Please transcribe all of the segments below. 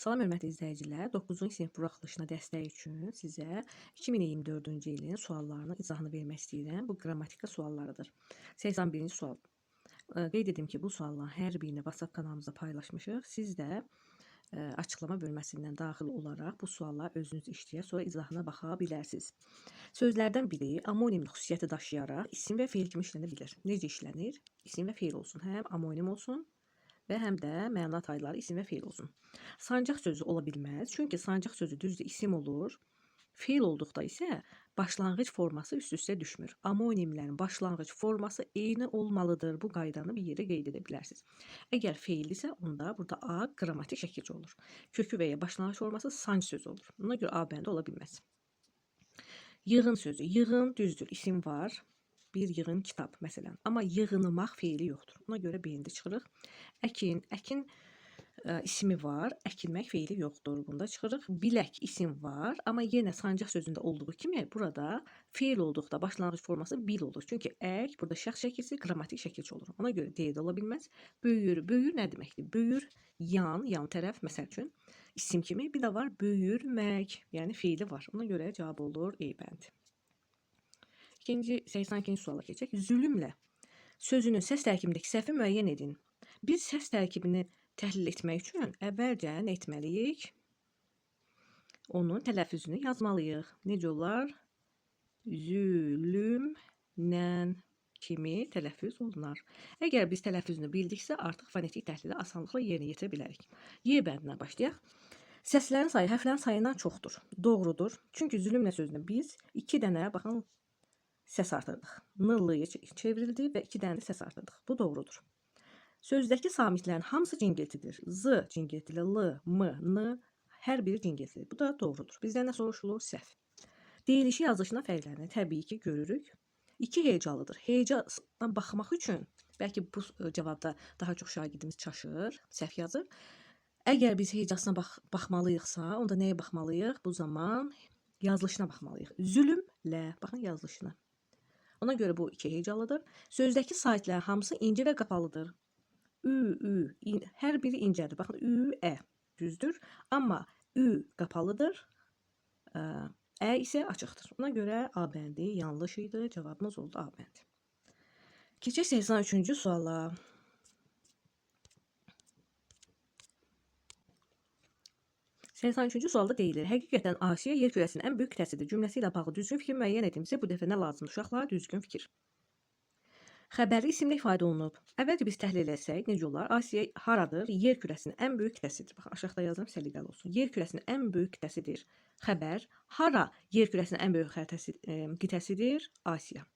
Salam hörmətli izləyicilər, 9-cu sinif buraxılışına dəstək üçün sizə 2024-cü ilin suallarının izahını vermək istəyirəm. Bu qrammatika suallarıdır. 81-ci sual. Qeyd edim ki, bu sualların hər birini WhatsApp kanalımızda paylaşmışıq. Siz də açıqlama bölməsindən daxil olaraq bu sualları özünüz işləyək, sonra izahına baxa bilərsiniz. Sözlərdən biri amonim xüsusiyyəti daşıyaraq isim və feil kimi işlənə bilir. Necə işlənir? İsim və feil olsun, həm amonim olsun və həm də məna tayları isim və feil olsun. Sancaq sözü ola bilməz, çünki sancaq sözü düzdür isim olur. Feil olduqda isə başlanğıc forması üst-üstə düşmür. Amonimlərin başlanğıc forması eyni olmalıdır. Bu qaydanı bir yerə qeyd edə bilərsiniz. Əgər feildirsə, onda burada A qrammatik şəkilci olur. Kökü və ya başlanğıc forması sanc sözü olur. Buna görə A bəndə ola bilməz. Yığın sözü. Yığın düzdür, isim var. Bir yığın kitab məsələn. Amma yığınmaq feili yoxdur. Ona görə B-ndə çıxırıq. Əkin, əkin ismi var, əkilmək feili yoxdur. Bunda çıxırıq. Bilək isim var, amma yenə sancaq sözündə olduğu kimi burada feil olduqda başlanğıc forması bil olur. Çünki ək burada şəxs şəkilsi qrammatik şəkilçi olur. Ona görə D-də ola bilməz. Böyür, böyür nə deməkdir? Böyür yan tərəf məsəl üçün isim kimi. Bir də var böyürmək, yəni feili var. Ona görə cavab olur E bəndi. 82-ci suala keçək. Zülmlə sözünün səs tərkibindəki səhvi müəyyən edin. Biz səs tərkibini təhlil etmək üçün əvvəlcə nə etməliyik? Onun tələffüzünü yazmalıyıq. Necə olar? Zülmlə kimi tələffüz olunar. Əgər biz tələffüzünü bildiksə, artıq fonetik təhlili asanlıqla yerinə yetirə bilərik. Y bəndinə başlayaq. Səslərin sayı hərflərin sayından çoxdur. Doğrudur. Çünki zülmlə sözünü biz 2 dənə, baxın, səs artırdıq. N-lıya çevrildi və 2 dənə də səs artırdıq. Bu doğrudur. Sözdəki samitlərin hamısı cingiltidir. Z cingiltili, L, M, N hər biri cingiltili. Bu da doğrudur. Bizdən nə soruşulur? Səhv. Deyilişi yazılışına fərqlərini təbii ki görürük. 2 hecalıdır. Hecadan baxmaq üçün bəlkə bu cavabda daha çox şagirdimiz çaşır, səhv yazır. Əgər biz hecasına baxmalıyıqsa, onda nəyə baxmalıyıq? Bu zaman yazılışına baxmalıyıq. Zülmlə, baxın yazılışına. Ona görə bu 2 hecalıdır. Sözdəki saitlərin hamısı incə və qapalıdır. Hər biri incədir. Baxın, Ü, Ə düzdür. Amma Ü qapalıdır, Ə isə açıqdır. Ona görə A bəndi yanlış idi. Cavabımız oldu A bəndi. Keçək 83-cü suala. Üçüncü sualda deyilir. Həqiqətən Asiya yer kürəsinin ən böyük qitəsidir. Cümləsi ilə bağlı düzgün fikir müəyyən edilmişsə, bu dəfə nə lazımdır uşaqlar? Düzgün fikir. Xəbərli isimlə ifadə olunub. Əvvəlcə biz təhlil etsək, necə olar? Asiya haradır? Yer kürəsinin ən böyük qitəsidir. Baxın, aşağıda yazıram, səliqəli olsun. Yer kürəsinin ən böyük qitəsidir. Xəbər. Hara yer kürəsinin ən böyük qitəsidir? Asiya.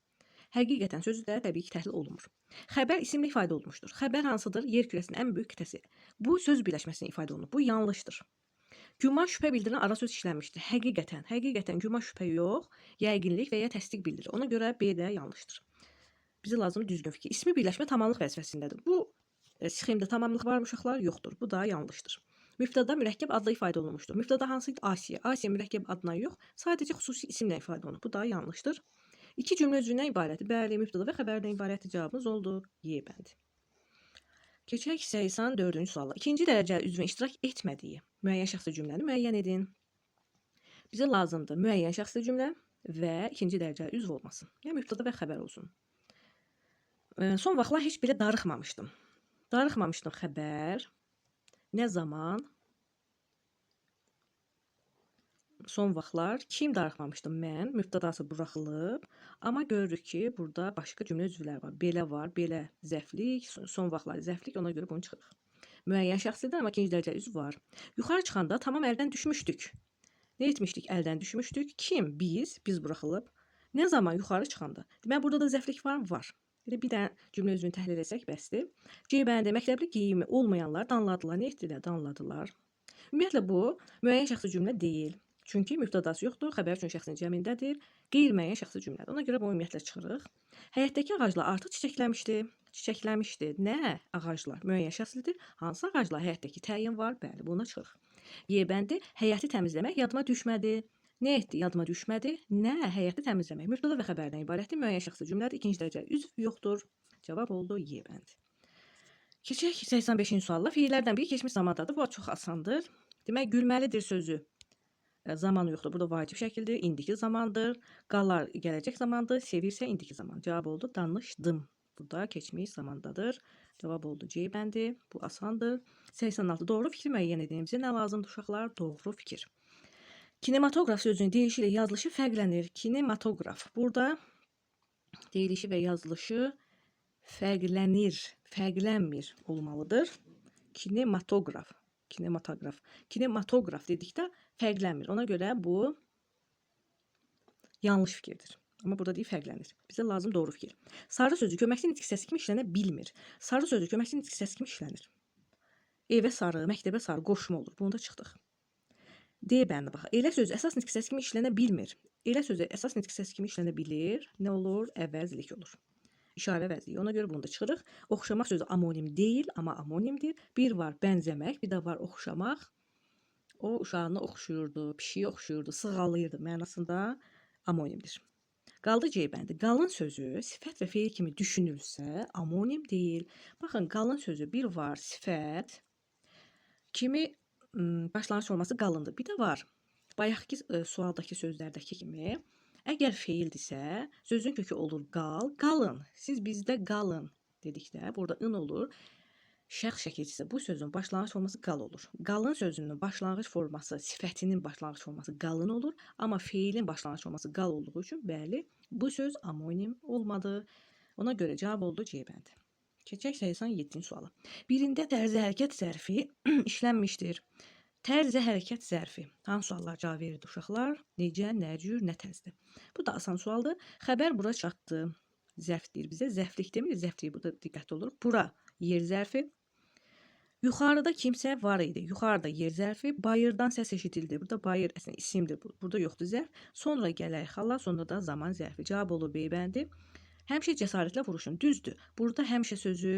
Həqiqətən sözü də təbii ki təhlil olunmur. Xəbər isimlə ifadə olunmuşdur. Xəbər hansıdır? Yer kürəsinin ən böyük qitəsi. Bu söz birləşməsində ifadə olunub. Bu yanlışdır. Güman şübhə bildirən ara söz işlənmişdir. Həqiqətən güman şübhə yox, yəqinlik və ya təsdiq bildirir. Ona görə B də yanlışdır. Bizə lazım düzgün fikir. İsmi birləşmə tamamlıq vəzifəsindədir. Bu sxemdə tamamlıq var uşaqlar? Yoxdur. Bu da yanlışdır. Mübtəda mürəkkəb adla ifadə olunmuşdur. Mübtəda hansıdır? Asiya. Asiya mürəkkəb adına yox, sadəcə xüsusi isimlə ifadə olunur. Bu da yanlışdır. 2 cümlə üzvündən ibarətdir. Bəli, mübtəda və xəbərdən ibarətdir. Cavabımız oldu Y bəndi. Keçək 84-cü suala. İkinci dərəcəli üzvün iştirak etmədiyi müəyyən şəxsi cümləni müəyyən edin. Bizə lazımdır müəyyən şəxsi cümlə və ikinci dərəcəli üzv olmasın. Yəni mübtəda və xəbər olsun. Son vaxtlar heç belə darıxmamışdım. Darıxmamışdım xəbər. Nə zaman? Son vaxtlar kim darıxmamışdım? Mən. Mübtədası buraxılıb. Amma görürük ki, burada başqa cümlə üzvləri var. Belə var, belə zəflik, son vaxtlar zəflik. Ona görə bunu çıxırıq. Müəyyən şəxsidir, amma ikinci dərəcəli üzv var. Yuxarı çıxanda tamam əldən düşmüşdük. Nə etmişdik? Əldən düşmüşdük. Kim? Biz buraxılıb. Nə zaman? Yuxarı çıxanda. Demək, burada da zəflik var mı? Var. Bir dənə cümlə üzvünü təhlil etsək bəsdir. C bəndə məktəbli geyimi olmayanlar danladılar. Nə etdilər? Danladılar. Ümumiyyətlə bu müəyyən şəxsi cümlə deyil. Çünki mübtədası yoxdur, xəbər üçün şəxsin cəmindədir, qeyri-müəyyən şəxsi cümlədir. Ona görə bu ümumiyyətlə çıxırıq. Həyətdəki ağaclar artıq çiçəkləmişdi. Nə ağaclar? Müəyyən şəxslidir. Hansı ağaclar? Həyətdəki təyin var. Bəli, buna çıxırıq. Y bəndi həyəti təmizləmək yadıma düşmədi. Nə etdi? Yadıma düşmədi. Nə? Həyəti təmizləmək. Mübtəda və xəbərdən ibarətdir. Müəyyən şəxsi cümlədir. İkinci dərəcəli üzv yoxdur. Cavab oldu Y bəndi. Keçək 85-ci sualla. Fiillərdən biri keçmiş zamandadır. Bu çox asandır. Demək, gülməlidir sözü zamanı yoxdur. Burada vacib şəkildir, indiki zamandır. Qalar gələcək zamandır, sevirsə indiki zaman. Cavab oldu danışdım. Burada keçmiş zamandadır. Cavab oldu C bəndi. Bu asandır. 86. Doğru fikri müəyyən edin. Bizə nə lazımdır uşaqlar? Doğru fikir. Kinematoqraf sözünün deyilişi ilə yazılışı fərqlənir. Kinematoqraf. Burada deyilişi və yazılışı fərqlənir, fərqlənmir olmalıdır. Kinematoqraf. Kinematoqraf. Kinematoqraf dedikdə fərqlənmir. Ona görə bu yanlış fikirdir. Amma burada deyil fərqlənir. Bizə lazım doğru fikir. Sarı sözü köməkçi nitq hissəsi kimi işlənə bilmir. Sarı sözü köməkçi nitq hissəsi kimi işlənir. Evə sarı, məktəbə sarı qoşma olur. Bunu da çıxdıq. D bəndi bax. Elə sözü əsas nitq hissəsi kimi işlənə bilmir. Elə sözü əsas nitq hissəsi kimi işlənə bilir. Nə olur? Əvəzlik olur. İşarə əvəzliyi. Ona görə bunu da çıxırıq. Oxşamaq sözü amonim deyil, amma amonimdir. Bir var bənzəmək, bir də var oxşamaq. O uşağını oxşuyurdu, pişiyi oxşuyurdu, sığallayırdı mənasında amonimdir. Qaldı C bəndi. Qalın sözü sifət və feil kimi düşünülsə amonim deyil. Baxın, qalın sözü bir var sifət kimi başlanğıc forması qalındır. Bir də var bayaqki sualdakı sözlərdəki kimi əgər feildirsə sözün kökü olur qal, qalın. Siz bizdə qalın dedikdə burada ın olur. Şəxs şəkilçisi bu sözün başlanğıc forması qal olur. Qalın sözünün başlanğıc forması, sifətinin başlanğıc forması qalın olur, amma feilin başlanğıc forması qal olduğu üçün bəli, bu söz amonim olmadı. Ona görə cavab oldu C bəndi. Keçək 87-ci suala. Birində tərzi hərəkət zərfi işlənmişdir. Tərzi hərəkət zərfi. Hansı suallar cavab verirdi uşaqlar? Necə, nə cür, nə tərzdə? Bu da asan sualdır. Xəbər bura çatdı. Zərf deyir bizə. Zərflik demir, zərflik burada diqqətli olur. Bura yer zərfi. Yuxarıda kimsə var idi. Yuxarıda yer zərfi. Bayırdan səs eşidildi. Burada bayır əslində isimdir. Burada yoxdur zərf. Sonra gələk xala, sonra da zaman zərfi. Cavab olur B bəndi. Həmişə cəsarətlə vuruşun. Düzdür. Burada həmişə sözü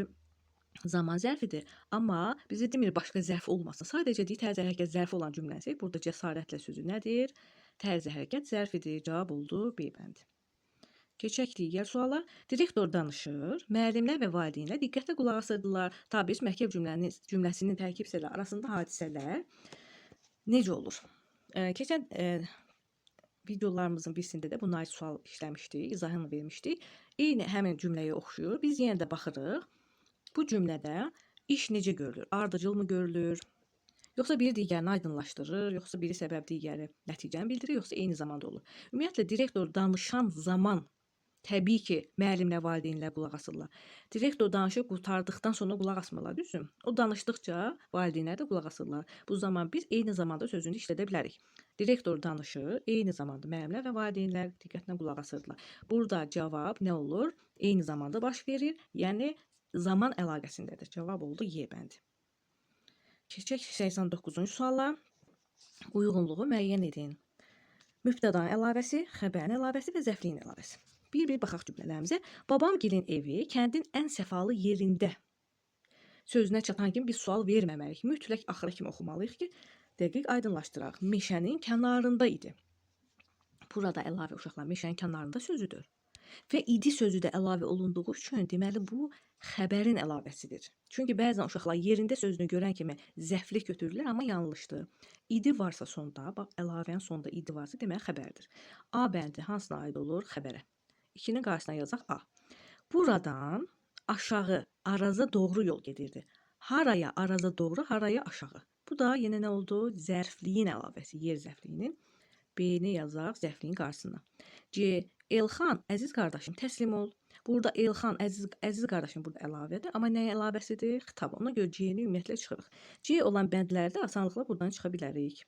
zaman zərfidir. Amma bizə demir başqa zərf olmasın. Sadəcə deyir tərzi hərəkət zərfi olan cümləsi. Burada cəsarətlə sözü nədir? Tərzi hərəkət zərfidir. Cavab oldu B bəndi. Keçək digər suala. Direktor danışır. Müəllimlər və valideynlər diqqətlə qulaq asırdılar. Tabi mərkəb cümləsinin tərkib hissələri arasında hadisələr necə olur? Keçən videolarımızın birisində də buna aid sual işləmişdik, izahını vermişdik. Eyni həmin cümləyə oxşuyur. Biz yenə də baxırıq. Bu cümlədə iş necə görülür? Ardıcıl mı görülür? Yoxsa biri digərini aydınlaşdırır, yoxsa biri səbəb digəri nəticəni bildirir, yoxsa eyni zamanda olur. Ümumiyyətlə, direktor danışan zaman təbii ki, müəllimlə valideynlər qulaq asırlar. Direktor danışıb qurtardıqdan sonra qulaq asmırlar, düzdür? O danışdıqca valideynlər də qulaq asırlar. Bu zaman biz eyni zamanda sözünü işlədə bilərik. Direktor danışır, eyni zamanda müəllimlər və valideynlər diqqətlə qulaq asırlar. Burada cavab nə olur? Eyni zamanda baş verir, yəni zaman əlaqəsindədir. Cavab oldu Y bəndi. Keçək 89-cu suala. Uyğunluğu müəyyən edin. Mübtədanın əlavəsi, xəbərin əlavəsi və zəfliyin əlavəsi. Bir-bir baxaq cümlələrimizə. Babamgilin evi kəndin ən səfalı yerində. Sözünə çatan kimi biz sual verməməliyik. Mütləq axıra kimi oxumalıyıq ki, dəqiq aydınlaşdıraq. Meşənin kənarında idi. Burada əlavə uşaqlar meşənin kənarında sözüdür. Və idi sözü də əlavə olunduğu üçün deməli bu xəbərin əlavəsidir. Çünki bəzən uşaqlar yerində sözünü görən kimi zəflik götürürlər, amma yanlışdır. İdi varsa sonda, bax əlavənin sonunda idi varsa demək xəbərdir. A bəndi hansına aid olur? Xəbərə. 2-nin qarşısına yazaq A. Buradan aşağı, Araza doğru yol gedirdi. Haraya, Araza doğru, haraya aşağı. Bu da yenə nə oldu? Zərfliyin əlavəsi, yer zərfliyinin. B-ni yazaq zərfliyin qarşısına. C. Elxan, əziz qardaşım, təslim ol. Burada Elxan, əziz qardaşım burada əlavədir. Amma nəyə əlavəsidir? Xitab. Ona görə C-ni ümumiyyətlə çıxırıq. C olan bəndlərdə asanlıqla buradan çıxa bilərik.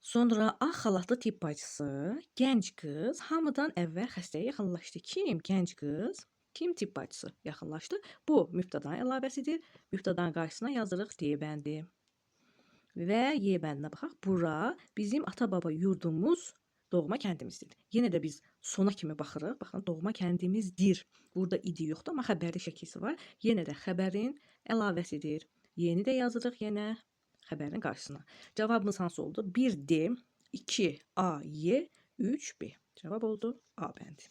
Sonra ağ xalatlı tibb bacısı, gənc qız hamıdan əvvəl xəstəyə yaxınlaşdı. Kim? Gənc qız. Kim tibb bacısı yaxınlaşdı? Bu mübtədanın əlavəsidir. Mübtədanın qarşısına yazırıq D bəndi. Və Y bəndinə baxaq. Bura bizim ata-baba yurdumuz, doğma kəndimizdir. Yenə də biz sona kimi baxırıq. Baxın, doğma kəndimizdir. Burada idi yoxdur, amma xəbərli şəkilsi var. Yenə də xəbərin əlavəsidir. Yeni də yazırıq yenə xəbərin qarşısına. Cavabımız hansı oldu? 1D, 2A, Y, 3B. Cavab oldu A bəndi.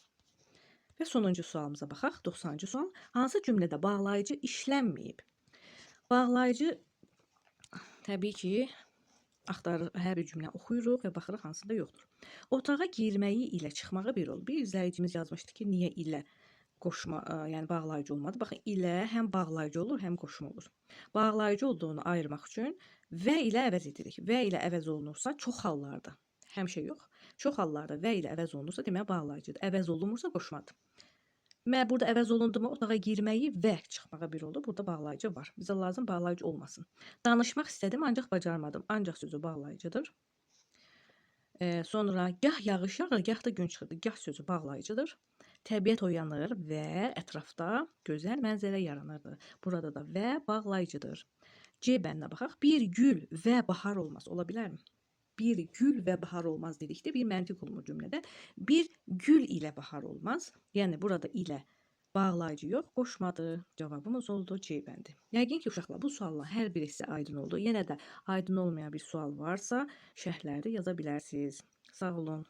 Və sonuncu sualımıza baxaq. 90-cı sual. Hansı cümlədə bağlayıcı işlənməyib? Bağlayıcı təbii ki, Axtarırıq, hər bir cümlə oxuyuruq və baxırıq hansında yoxdur. Otağa girməyi ilə çıxmağı bir olur. Bir izləyicimiz yazmışdı ki, niyə ilə qoşma, yəni bağlayıcı olmadı. Baxın, ilə həm bağlayıcı olur, həm qoşma olur. Bağlayıcı olduğunu ayırmaq üçün və ilə əvəz edirik. Və ilə əvəz olunursa çox hallarda, həmişə yox, çox hallarda və ilə əvəz olunursa demək bağlayıcıdır. Əvəz olunmursa qoşmadır. Burada əvəz olundu mu otağa girməyi və çıxmağa bir oldu. Burada bağlayıcı var. Bizə lazım bağlayıcı olmasın. Danışmaq istədim, ancaq bacarmadım. Ancaq sözü bağlayıcıdır. Sonra gah yağış yağır, gah da gün çıxırdı. Gah sözü bağlayıcıdır. Təbiət oyanır və ətrafda gözəl mənzərə yaranırdı. Burada da və bağlayıcıdır. C bəndinə baxaq. Bir gül və bahar olmaz. Ola bilərmi? Bir gül və bahar olmaz dedikdə bir məntiq olmur cümlədə. Bir gül ilə bahar olmaz. Yəni burada ilə bağlayıcı yox, qoşmadır. Cavabımız oldu C bəndi. Yəqin ki, uşaqlar bu sualla hər biri sizə aydın oldu. Yenə də aydın olmayan bir sual varsa şərhlərdə yaza bilərsiniz. Sağ olun.